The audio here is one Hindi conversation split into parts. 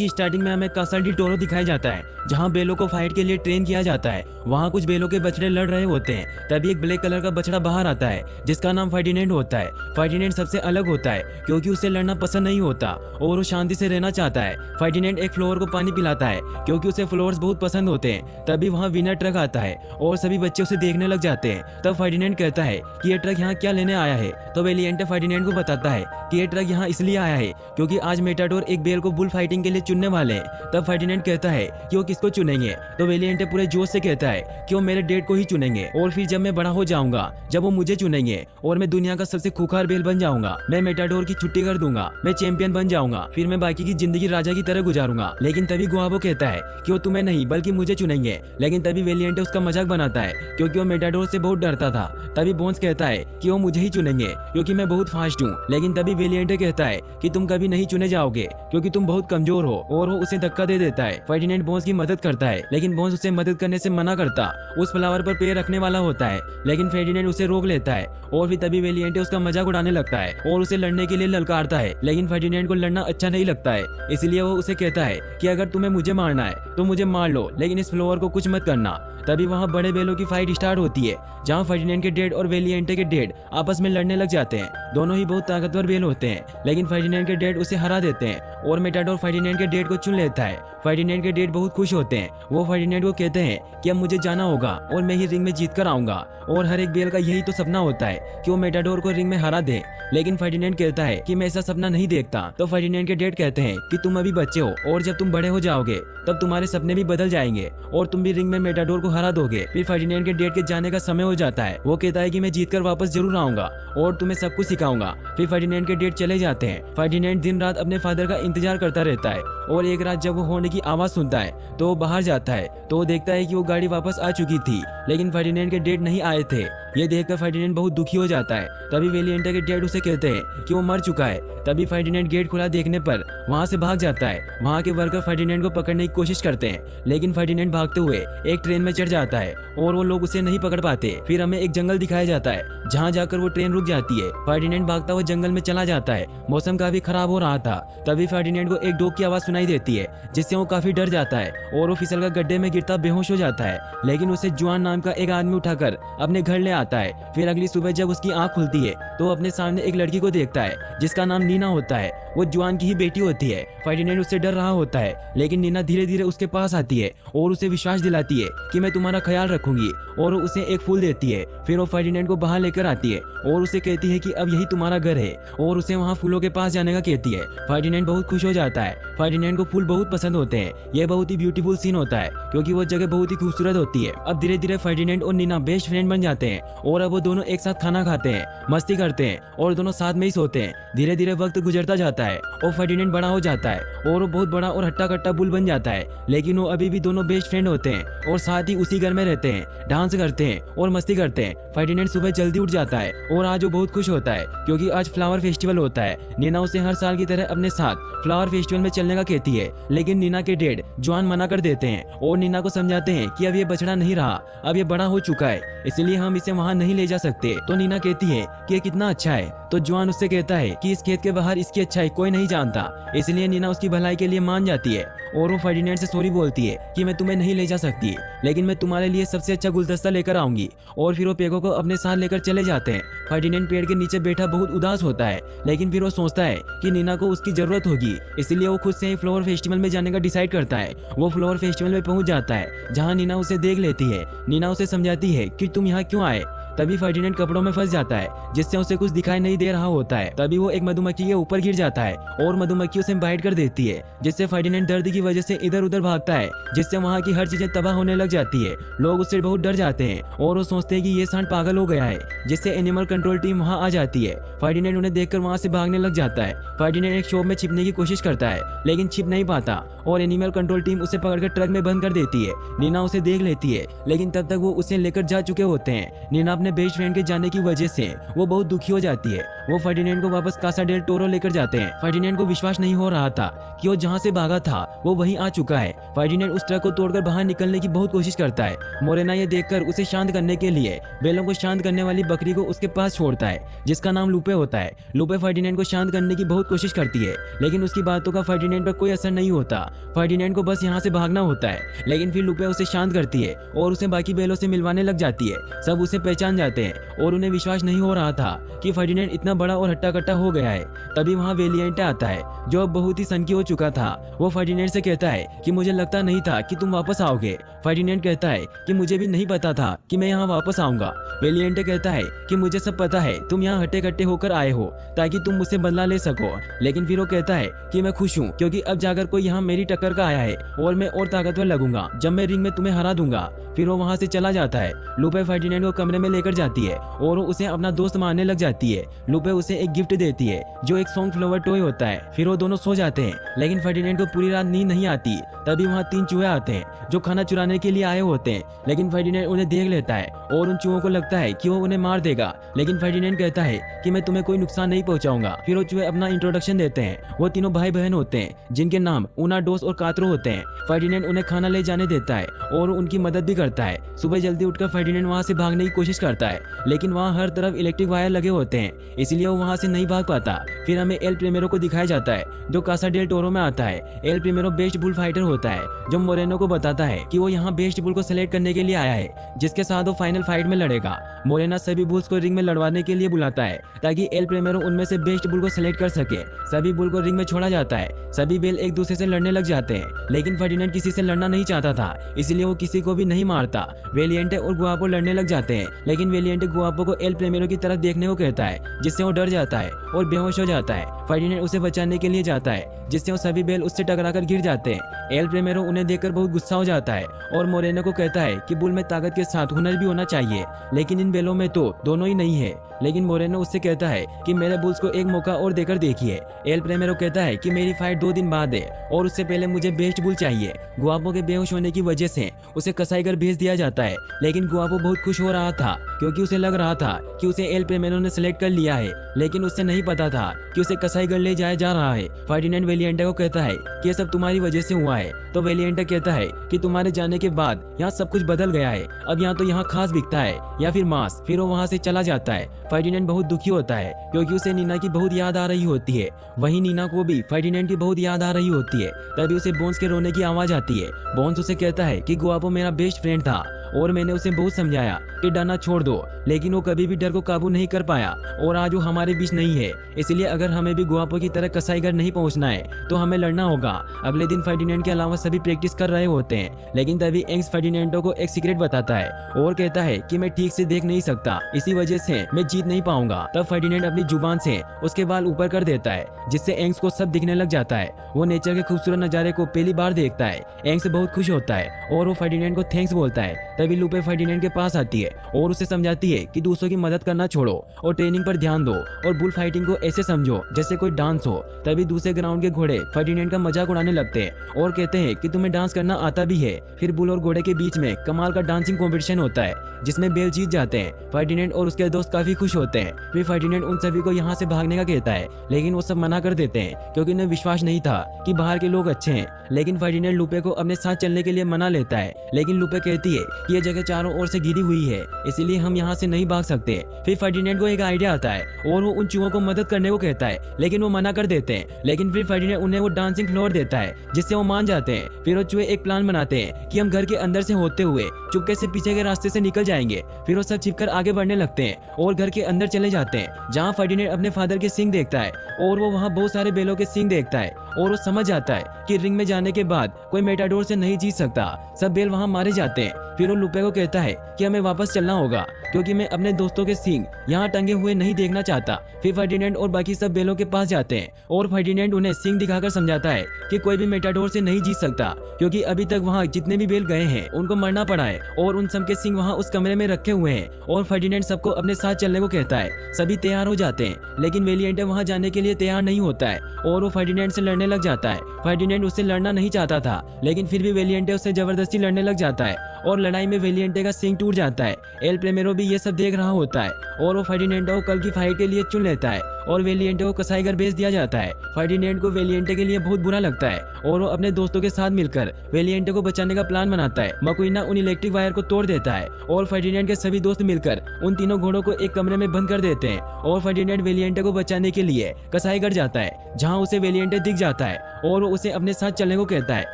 कि स्टार्टिंग में हमें कासल डी टोरो दिखाया जाता है, जहाँ बेलों को फाइट के लिए ट्रेन किया जाता है। वहाँ कुछ बेलों के बछड़े लड़ रहे होते हैं, तभी एक ब्लैक कलर का बछड़ा बाहर आता है जिसका नाम फर्डिनेंड होता है। फर्डिनेंड सबसे अलग होता है क्योंकि उसे लड़ना पसंद नहीं होता और वो शांति से रहना चाहता है। फर्डिनेंड एक फ्लोवर को पानी पिलाता है क्योंकि उसे फ्लोवर्स बहुत पसंद होते हैं। तभी वहाँ विनर ट्रक आता है और सभी बच्चे उसे देखने लग जाते हैं। तब फर्डिनेंड कहता है कि ये ट्रक यहाँ क्या लेने आया है। तो वेलिएंटे फर्डिनेंड को बताता है कि ये ट्रक यहाँ इसलिए आया है क्योंकि आज मेटाडोर एक बेल को बुल फाइटिंग के लिए चुनने वाले हैं। तब फर्डिनेंड कहता है कि वो किसको चुनेंगे। तो वेलिएंटे पूरे जोश से कहता है कि वो मेरे डैड को ही चुनेंगे और फिर जब मैं बड़ा हो जाऊंगा, जब वो मुझे चुनेंगे और मैं दुनिया का सबसे खूंखार बेल बन जाऊंगा, मैं मेटाडोर की छुट्टी कर दूंगा, मैं चैंपियन बन जाऊंगा, फिर मैं बाकी की जिंदगी राजा की तरह गुजारूंगा। लेकिन तभी गुआबो कहता है कि वो तुम्हें नहीं बल्कि मुझे चुनेंगे। लेकिन तभी वेलिएंटे उसका मजाक बनाता है क्योंकि वो मेटाडोर से बहुत डरता था। तभी बोन्स कहता है कि वो मुझे ही चुनेंगे क्योंकि मैं बहुत फास्ट हूँ। लेकिन तभी वेलिएंटे कहता है कि तुम कभी नहीं चुने जाओगे क्योंकि तुम बहुत कमजोर हो, और वो उसे धक्का दे देता है। फर्डिनेंड बोन्स की मदद करता है लेकिन बोन्स उसे मदद करने से मना करता। उस फ्लावर पर पैर रखने वाला होता है लेकिन फर्डिनेंड उसे रोक लेता है और फिर तभी वेलिएंटे उसका मजाक उड़ाने लगता है और उसे लड़ने के लिए ललकारता है। लेकिन फर्डिनेंड को लड़ना अच्छा नहीं लगता है, इसलिए वो उसे कहता है कि अगर तुम्हें मुझे मारना है तो मुझे मार लो, लेकिन इस फ्लोवर को कुछ मत करना। तभी वहाँ बड़े बेलों की फाइट स्टार्ट होती है जहाँ फर्डिनेंड के डैड और वेलिएंटे के डैड आपस में लड़ने लग जाते हैं। दोनों ही बहुत ताकतवर बेल होते हैं लेकिन फर्डिनेंड के डैड उसे हरा देते हैं और मेटाडोर फर्डिनेंड के डैड को चुन लेता है। फर्डिनेंड के डैड बहुत खुश होते हैं। वो फर्डिनेंड को कहते हैं कि अब मुझे जाना होगा और मैं ही रिंग में जीत कर आऊंगा, और हर एक बेल का यही तो सपना होता है कि वो मेटाडोर को रिंग में हरा दे। लेकिन फर्डिनेंड कहता है कि मैं ऐसा सपना नहीं देखता। तो फर्डिनेंड के डैड कहते हैं कि तुम अभी बच्चे हो और जब तुम बड़े हो जाओगे तब तुम्हारे सपने भी बदल जाएंगे और तुम भी रिंग में मेटाडोर को हरा दोगे। फिर फर्डिनेंड के डैड के जाने का समय हो जाता है। वो कहता है कि मैं जीत कर वापस जरूर आऊंगा और तुम्हें सब कुछ सिखाऊंगा। फिर फर्डिनेंड के डैड चले जाते हैं। फर्डिनेंड दिन रात अपने फादर का इंतजार करता रहता है और एक रात जब वो हॉर्न की आवाज सुनता है तो वो बाहर जाता है तो वो देखता है कि वो गाड़ी वापस आ चुकी थी लेकिन फर्डिनेंड के डैड नहीं आए थे। ये देखकर फर्डिनेंड बहुत दुखी हो जाता है। तभी वेलिएंटे के डैड उसे कहते हैं कि वो मर चुका है। तभी फर्डिनेंड गेट खुला देखने पर वहां से भाग जाता है। वहां के वर्कर फर्डिनेंड को पकड़ने की कोशिश करते हैं लेकिन फर्डिनेंड भागते हुए एक ट्रेन में चढ़ जाता है और वो लोग उसे नहीं पकड़ पाते। फिर हमें एक जंगल दिखाया जाता है जहाँ जाकर वो ट्रेन रुक जाती है। फर्डिनेंड भागता हुआ जंगल में चला जाता है। मौसम काफी खराब हो रहा था। तभी फर्डिनेंड को एक डॉग की आवाज सुनाई देती है जिससे वो काफी डर जाता है और वो फिसल कर गड्ढे में गिरता बेहोश हो जाता है। लेकिन उसे जुआन नाम का एक आदमी उठाकर अपने घर ले आता है। फिर अगली सुबह जब उसकी आंख खुलती है तो वो अपने सामने एक लड़की को देखता है जिसका नाम नीना होता है। वो जुआन की ही बेटी होती है। फर्डिनेंड उससे डर रहा होता है लेकिन नीना धीरे धीरे उसके पास आती है और उसे विश्वास दिलाती है कि मैं तुम्हारा ख्याल रखूंगी, और वो उसे एक फूल देती है। फिर वो फर्डिनेंड को बाहर लेकर आती है और उसे कहती है कि अब यही तुम्हारा घर है और उसे वहाँ फूलों के पास जाने का कहती है। फर्डिनेंड बहुत खुश हो जाता है। फर्डिनेंड को फूल बहुत पसंद होते हैं। यह बहुत ही ब्यूटीफुल सीन होता है क्योंकि वो जगह बहुत ही खूबसूरत होती है। अब धीरे धीरे फर्डिनेंड और नीना बेस्ट फ्रेंड बन जाते हैं और अब वो दोनों एक साथ खाना खाते हैं, मस्ती करते हैं और दोनों साथ में ही सोते हैं। धीरे धीरे वक्त गुजरता जाता है और फर्डिनेंड बड़ा हो जाता है और वो बहुत बड़ा और हट्टा कट्टा बुल बन जाता है। लेकिन वो अभी भी दोनों बेस्ट फ्रेंड होते हैं और साथ ही उसी घर में रहते हैं, डांस करते हैं और मस्ती करते हैं। फर्डिनेंड सुबह जल्दी उठ जाता है और आज वो बहुत खुश होता है क्योंकि आज फ्लावर फेस्टिवल होता है। नीना उसे हर साल की तरह अपने साथ फ्लावर फेस्टिवल में चलने का कहती है लेकिन नीना के डैड जुआन मना कर देते हैं और नीना को समझाते हैं कि अब ये बछड़ा नहीं रहा, अब ये बड़ा हो चुका है, इसलिए हम इसे वहाँ नहीं ले जा सकते। तो नीना कहती है कि ये कितना अच्छा है। तो जुआन उससे कहता है कि इस खेत के बाहर इसकी अच्छाई कोई नहीं जानता, इसलिए नीना उसकी भलाई के लिए मान जाती है और वो फर्डिनेंड से सॉरी बोलती है कि मैं तुम्हें नहीं ले जा सकती लेकिन मैं तुम्हारे लिए सबसे अच्छा गुलदस्ता लेकर आऊंगी। और फिर वो पेगो को अपने साथ लेकर चले जाते हैं। फर्डिनेंड पेड़ के नीचे बैठा बहुत उदास होता है लेकिन फिर वो सोचता है कि नीना को उसकी जरूरत होगी, इसलिए वो खुद से ही फ्लावर फेस्टिवल में जाने का डिसाइड करता है। वो फ्लावर फेस्टिवल में पहुंच जाता है जहाँ नीना उसे देख लेती है। नीना उसे समझाती है कि तुम यहाँ क्यों आए। तभी फर्डिनेंड कपड़ों में फंस जाता है जिससे उसे कुछ दिखाई नहीं दे रहा होता है। तभी वो एक मधुमक्खी के ऊपर गिर जाता है और मधुमक्खी उसे बाइट कर देती है जिससे फर्डिनेंड दर्द की वजह से इधर उधर भागता है जिससे वहाँ की हर चीजें तबाह होने लग जाती है। लोग उससे बहुत डर जाते हैं और वो सोचते हैं कि ये सांड पागल हो गया है, जिससे एनिमल कंट्रोल टीम वहाँ आ जाती है। फर्डिनेंड उन्हें देखकर वहाँ से भागने लग जाता है। फर्डिनेंड एक शॉप में छिपने की कोशिश करता है लेकिन छिप नहीं पाता और एनिमल कंट्रोल टीम उसे पकड़कर ट्रक में बंद कर देती है। नीना उसे देख लेती है लेकिन तब तक वो उसे लेकर जा चुके होते हैं। नीना अपने बेस्ट फ्रेंड के जाने की वजह से वो बहुत दुखी हो जाती है वो फर्डिनेंड को वापस कासा डेल टोरो लेकर जाते हैं। फर्डिनेंड को विश्वास नहीं हो रहा था कि वो जहाँ से भागा था वो वहीं आ चुका है। फर्डिनेंड उस ट्रक को तोड़कर बाहर निकलने की बहुत कोशिश करता है। मोरेना ये देखकर उसे शांत करने के लिए बेलों को शांत करने वाली बकरी को उसके पास छोड़ता है, जिसका नाम लूपे होता है। लूपे फर्डिनेंड को शांत करने की बहुत कोशिश करती है, लेकिन उसकी बातों का फर्डिनेंड पर कोई असर नहीं होता। फर्डिनेंड को बस यहाँ से भागना होता है, लेकिन फिर लूपे उसे शांत करती है और उसे बाकी बेलों से मिलवाने लग जाती है। सब उसे पहचान जाते हैं और उन्हें विश्वास नहीं हो रहा था कि फर्डिनेंड इतना बड़ा और हट्टा कट्टा हो गया है। तभी वहाँ वेलिएंटे आता है, जो अब बहुत ही सनकी हो चुका था। वो फर्डिनेंड से कहता है कि मुझे लगता नहीं था कि तुम वापस आओगे। फर्डिनेंड कहता है कि मुझे भी नहीं पता था कि मैं यहाँ वापस आऊंगा। वेलिएंटे कहता है कि मुझे सब पता है, तुम यहाँ हट्टे कट्टे होकर आए हो ताकि तुम मुझसे बदला ले सको। लेकिन फिर वो कहता है कि मैं खुश हूँ क्योंकि अब जाकर कोई यहाँ मेरी टक्कर का आया है और मैं और ताकतवर लगूंगा जब मैं रिंग में तुम्हें हरा दूंगा। फिर वो वहाँ से चला जाता है। लूपे फर्डिनेंड को कमरे में लेकर जाती है और वो उसे अपना दोस्त मानने लग जाती है। लूपे उसे एक गिफ्ट देती है जो एक सॉन्ग फ्लावर टॉय होता है। फिर वो दोनों सो जाते हैं, लेकिन फर्डिनेंड को पूरी रात नींद नहीं आती। तभी वहाँ 3 चूहे आते हैं जो खाना चुराने के लिए आए होते हैं, लेकिन फर्डिनेंड उन्हें देख लेता है और उन चूहों को लगता है कि वो उन्हें मार देगा। लेकिन फर्डिनेंड कहता है कि मैं तुम्हें कोई नुकसान नहीं पहुंचाऊंगा। फिर वो चूहे अपना इंट्रोडक्शन देते हैं। वो तीनों भाई बहन होते हैं जिनके नाम ऊना, डोस और कात्रो होते हैं। फर्डिनेंड उन्हें खाना ले जाने देता है और उनकी मदद भी करता है। सुबह जल्दी उठकर फर्डिनेंड वहाँ से भागने की कोशिश करता है, लेकिन वहाँ हर तरफ इलेक्ट्रिक वायर लगे होते हैं, इसलिए वो वहाँ से नहीं भाग पाता। फिर हमें एल प्रीमेरो को दिखाया जाता है जो कासा डेल टोरो में आता है। एल प्रीमेरो बेस्ट बुल फाइटर होता है जो मोरेनो को बताता है कि वो यहाँ बेस्ट बुल को सेलेक्ट करने के लिए आया है, जिसके साथ वो फाइनल फाइट में लड़ेगा। मोरेना सभी बुल्स को रिंग में लड़वाने के लिए बुलाता है ताकि एल प्रीमेरो उनमें से बेस्ट बुल को सेलेक्ट कर सके। सभी बुल को रिंग में छोड़ा जाता है। सभी बेल एक दूसरे से लड़ने लग जाते हैं, लेकिन फर्डिनेंड किसी से लड़ना नहीं चाहता था, इसलिए वो किसी को भी नहीं मारता। वेलिएंटे और गुआपो लड़ने लग जाते हैं, लेकिन वेलिएंटे गुआपो को एल प्रीमेरो की तरफ देखने को कहता है, जिससे वो डर जाता है और बेहोश हो जाता है। फर्डिनेंड उसे बचाने के लिए जाता है, जिससे वो सभी बेल उससे टकराकर गिर जाते हैं। एल प्रीमेरो उन्हें देखकर बहुत गुस्सा हो जाता है और मोरेनो को कहता है कि बुल में ताकत के साथ हुनर भी होना चाहिए, लेकिन इन बेलों में तो दोनों ही नहीं है। लेकिन मोरेनो उससे कहता है कि मेरे बुल्स को एक मौका और देकर देखिए। एल प्रीमेरो कहता है कि मेरी फाइट 2 दिन बाद है और उससे पहले मुझे बेस्ट बुल चाहिए। गुआपो के बेहोश होने की वजह से उसे कसाईगर भेज दिया जाता है, लेकिन गुआपो बहुत खुश हो रहा था क्योंकि उसे लग रहा था कि उसे एल प्रीमेरो ने सिलेक्ट कर लिया है, लेकिन उससे नहीं पता था कि उसे कसाईगर ले जाया जा रहा है। फर्डिनेंड वेलिएंटे को कहता है कि ये सब तुम्हारी वजह से हुआ है, तो वेलिएंटे कहता है कि तुम्हारे जाने के बाद यहाँ सब कुछ बदल गया है, अब यहाँ तो यहाँ खास बिकता है या फिर मांस। फिर वो वहाँ से चला जाता है। फर्डिनेंड बहुत दुखी होता है क्योंकि उसे नीना की बहुत याद आ रही होती है। वहीं नीना को भी फर्डिनेंड की बहुत याद आ रही होती है। तभी उसे बोन्स के रोने की आवाज आती है। बोन्स उसे कहता है कि गुआपो मेरा बेस्ट फ्रेंड था और मैंने उसे बहुत समझाया कि डरना छोड़ दो, लेकिन वो कभी भी डर को काबू नहीं कर पाया और आज वो हमारे बीच नहीं है। इसलिए अगर हमें भी गुआपो की तरह कसाईगर नहीं पहुंचना है तो हमें लड़ना होगा। अगले दिन फर्डिनेंड के अलावा सभी प्रैक्टिस कर रहे होते हैं, लेकिन तभी एंग्स फर्डिनेंडो को एक सीक्रेट बताता है और कहता है कि मैं ठीक से देख नहीं सकता, इसी वजह से मैं जीत नहीं पाऊंगा। तब फर्डिनेंड अपनी जुबान से उसके बाल ऊपर कर देता है, जिससे एंग्स को सब दिखने लग जाता है। वो नेचर के खूबसूरत नजारे को पहली बार देखता है। एंग्स बहुत खुश होता है और वो फर्डिनेंड को थैंक्स बोलता है। तभी लूपे फर्डिनेंड के पास आती है और उसे समझाती है कि दूसरों की मदद करना छोड़ो और ट्रेनिंग पर ध्यान दो और बुल फाइटिंग को ऐसे समझो जैसे कोई डांस हो। तभी दूसरे ग्राउंड के घोड़े फर्डिनेंड का मजाक उड़ाने लगते हैं और कहते हैं कि तुम्हें डांस करना आता भी है। फिर बुल और घोड़े के बीच में कमाल का डांसिंग कॉम्पिटिशन होता है, जिसमें बेल जीत जाते हैं। फर्डिनेंड और उसके दोस्त काफी खुश होते हैं। फिर फर्डिनेंड उन सभी को यहाँ से भागने का कहता है, लेकिन वो सब मना कर देते हैं क्योंकि उन्हें विश्वास नहीं था कि बाहर के लोग अच्छे हैं। लेकिन फर्डिनेंड लूपे को अपने साथ चलने के लिए मना लेता है, लेकिन लूपे कहती है कि ये जगह चारों ओर से घिरी हुई है, इसीलिए हम यहाँ से नहीं भाग सकते। फिर फर्डिनेंड को एक आइडिया आता है और वो उन चूहों को मदद करने को कहता है, लेकिन वो मना कर देते हैं। लेकिन फिर फर्डिनेंड उन्हें वो डांसिंग फ्लोर देता है, जिससे वो मान जाते हैं। फिर वो चूहे एक प्लान बनाते हैं कि हम घर के अंदर से होते हुए चुपके से पीछे के रास्ते से निकल जाएंगे। फिर वो सब छिपकर आगे बढ़ने लगते हैं और घर के अंदर चले जाते हैं, जहाँ फर्डिनेंड अपने फादर के सींग देखता है और वो वहाँ बहुत सारे बेलों के सींग देखता है और वो समझ जाता है कि रिंग में जाने के बाद कोई मेटाडोर से नहीं जीत सकता। सब बेल वहाँ मारे जाते हैं। फिर वो लूपे को कहता है कि हमें वापस चलना होगा क्योंकि मैं अपने दोस्तों के सींग यहाँ टंगे हुए नहीं देखना चाहता। फिर फर्डिनेंड और बाकी सब बेलों के पास जाते हैं और फर्डिनेंड उन्हें सींग दिखाकर समझाता है कि कोई भी मेटाडोर से नहीं जीत सकता, क्योंकि अभी तक वहाँ जितने भी बेल गए हैं उनको मरना पड़ा है और उन सब के सींग वहाँ उस कमरे में रखे हुए हैं। और फर्डिनेंड सबको अपने साथ चलने को कहता है। सभी तैयार हो जाते हैं, लेकिन वेलिएंटे वहाँ जाने के लिए तैयार नहीं होता है और वो फर्डिनेंड से लड़ने लड़ने लग जाता है। फर्डिनेंड उससे लड़ना नहीं चाहता था, लेकिन फिर भी वेलिएंटे उससे जबरदस्ती लड़ने लग जाता है और लड़ाई में वेलिएंटे का सिंग टूट जाता है। एल प्रेमेरो भी ये सब देख रहा होता है और वो फर्डिनेंडो को कल की फाइट के लिए चुन लेता है और वेलिएंटे को कसाईघर भेज दिया जाता है। फर्डिनेंड को वेलिएंटे के लिए बहुत बुरा लगता है और वो अपने दोस्तों के साथ मिलकर वेलिएंटे को बचाने का प्लान बनाता है। मकुइना उन इलेक्ट्रिक वायर को तोड़ देता है और फर्डिनेंड के सभी दोस्त मिलकर उन तीनों घोड़ों को एक कमरे में बंद कर देते हैं और फर्डिनेंड वेलिएंटे को बचाने के लिए कसाईघर जाता है, जहाँ उसे वेलिएंटे दिख जाता है और वो उसे अपने साथ चलने को कहता है।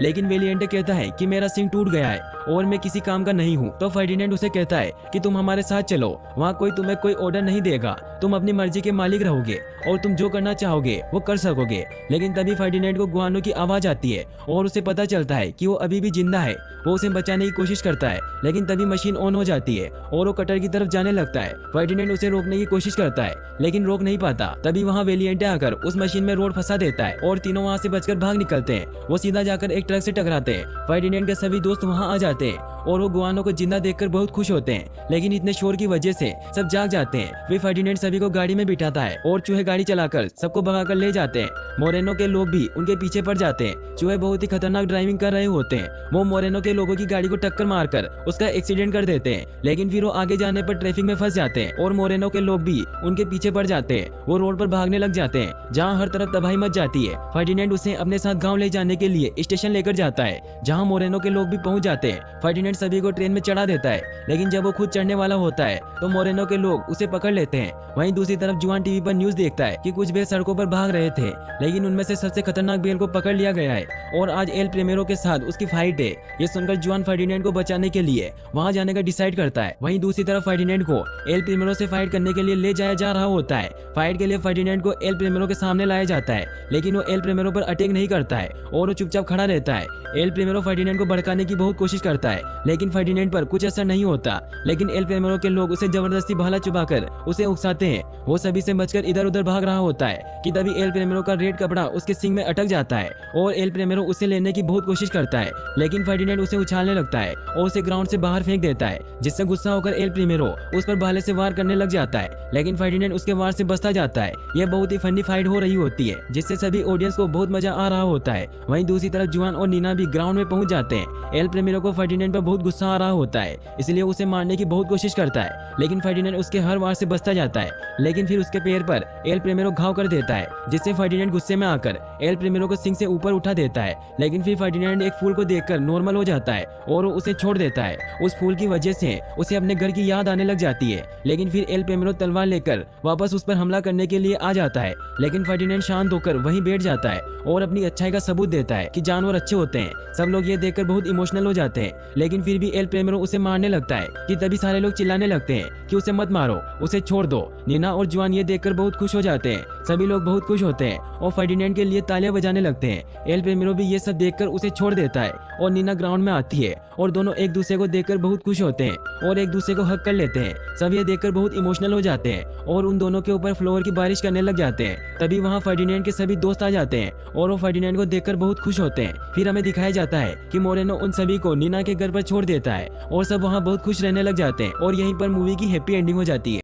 लेकिन वेलिएंटे कहता है कि मेरा सिंग टूट गया है और मैं किसी काम का नहीं हूँ। तो फर्डिनेंड उसे कहता है कि तुम हमारे साथ चलो, वहाँ कोई तुम्हें कोई ऑर्डर नहीं देगा, तुम अपनी मर्जी के मालिक रहोगे और तुम जो करना चाहोगे वो कर सकोगे। लेकिन तभी फर्डिनेंड को गुआनो की आवाज आती है और उसे पता चलता है कि वो अभी भी जिंदा है। वो उसे बचाने की कोशिश करता है, लेकिन तभी मशीन ऑन हो जाती है और वो कटर की तरफ जाने लगता है। फर्डिनेंड उसे रोकने की कोशिश करता है, लेकिन रोक नहीं पाता। तभी वहाँ वेलिएंटे आकर उस मशीन में रोड फंसा देता है और तीनों वहाँ से बचकर भाग निकलते हैं। वो सीधा जाकर एक ट्रक से टकराते हैं। फर्डिनेंड के सभी दोस्त वहाँ आ जाते हैं और वो गुआनो को जिंदा देखकर बहुत खुश होते हैं, लेकिन इतने शोर की वजह से सब जाग जाते हैं। वे फर्डिनेंड सभी को गाड़ी में बिठाता है और चूहे गाड़ी चलाकर सबको भगाकर ले जाते हैं। मोरेनो के लोग भी उनके पीछे पड़ जाते हैं। चूहे बहुत ही खतरनाक ड्राइविंग कर रहे होते हैं। वो मोरेनो के लोगों की गाड़ी को टक्कर मारकर उसका एक्सीडेंट कर देते हैं, लेकिन फिर वो आगे जाने पर ट्रैफिक में फंस जाते हैं और मोरेनो के लोग भी उनके पीछे पड़ जाते हैं। वो रोड पर भागने लग जाते हैं, जहाँ हर तरफ तबाही मच जाती है। फर्डिनेंड उसे अपने साथ गाँव ले जाने के लिए स्टेशन लेकर जाता है, जहाँ मोरेनो के लोग भी पहुंच जाते हैं। फर्डिनेंड सभी को ट्रेन में चढ़ा देता है, लेकिन जब वो खुद चढ़ने वाला होता है तो मोरेनो के लोग उसे पकड़ लेते हैं। वहीं दूसरी तरफ जुआन टीवी पर न्यूज देखता है कि कुछ बेल सड़कों पर भाग रहे थे, लेकिन उनमें से सबसे खतरनाक बेल को पकड़ लिया गया है और आज एल प्रेमेरो के साथ उसकी फाइट है। ये सुनकर जुआन फर्डिनेंड को बचाने के लिए वहां जाने का डिसाइड करता है। वहीं दूसरी तरफ फर्डिनेंड को एल प्रेमेरो से फाइट करने के लिए ले जाया जा रहा होता है। फाइट के लिए फर्डिनेंड को एल प्रेमेरो के सामने लाया जाता है, लेकिन वो एल प्रेमेरो पर अटैक नहीं करता है और वो चुपचाप खड़ा रहता है। एल प्रेमेरो फर्डिनेंड को भड़काने की बहुत कोशिश करता है, लेकिन फर्डिनेंड पर कुछ असर नहीं होता। लेकिन एल प्रेमेरो के लोग उसे जबरदस्ती भाला चुपाकर उसे उकसाते हैं। वो सभी से बचकर इधर उधर भाग रहा होता है कि तभी एल प्रेमेरो का रेड कपड़ा उसके सिंग में अटक जाता है और एल प्रेमेरो उसे लेने की बहुत कोशिश करता है, लेकिन फर्डिनेंड उसे उछालने लगता है और उसे ग्राउंड से बाहर फेंक देता है, जिससे गुस्सा होकर एल प्रेमेरो उस पर भाले से वार करने लग जाता है, लेकिन फर्डिनेंड उसके वार से बचता जाता है। यह बहुत ही फनी फाइट हो रही होती है, जिससे सभी ऑडियंस को बहुत मजा आ रहा होता है। वहीं दूसरी तरफ जुआन और नीना भी ग्राउंड में पहुंच जाते हैं। एल प्रेमेरो को फर्डिनेंड पर बहुत गुस्सा आ रहा होता है, इसलिए उसे मारने की बहुत कोशिश करता है, लेकिन फर्डिनेंड उसके हर वार से बचता जाता है। लेकिन फिर उसके पैर पर एल प्रेमेरो घाव कर देता है, जिससे फर्डिनेंड गुस्से में आकर एल प्रेमेरो को सिंग से ऊपर उठा देता है। लेकिन फिर फर्डिनेंड एक फूल को देखकर नॉर्मल हो जाता है और वो उसे छोड़ देता है। उस फूल की वजह से उसे अपने घर की याद आने लग जाती है। लेकिन फिर एल प्रेमेरो तलवार लेकर वापस उस पर हमला करने के लिए आ जाता है, लेकिन फर्डिनेंड शांत होकर वहीं बैठ जाता है और अपनी अच्छाई का सबूत देता है कि जानवर अच्छे होते हैं। सब लोग ये देखकर बहुत इमोशनल हो जाते हैं, लेकिन फिर भी एल प्रेमेरो उसे मारने लगता है कि तभी सारे लोग चिल्लाने लगते हैं कि उसे मत मारो, उसे छोड़ दो। नीना और जुआन ये देखकर बहुत खुश हो जाते हैं। सभी लोग बहुत खुश होते हैं और फर्डिनेंड के लिए तालियां बजाने लगते हैं। एल प्रेमेरो भी ये सब देखकर उसे छोड़ देता है और नीना ग्राउंड में आती है और दोनों एक दूसरे को देखकर बहुत खुश होते हैं और एक दूसरे को हक कर लेते हैं। सब ये देखकर बहुत इमोशनल हो जाते हैं और उन दोनों के ऊपर फ्लावर की बारिश करने लग जाते हैं। तभी वहाँ फर्डिनेंड के सभी दोस्त आ जाते हैं और वो फर्डिनेंड को देखकर बहुत खुश होते हैं। फिर हमें दिखाया जाता है कि मोरेनो उन सभी को नीना के घर पर छोड़ देता है और सब वहाँ बहुत खुश रहने लग जाते हैं और यहीं पर मूवी की हैप्पी एंडिंग हो जाती है।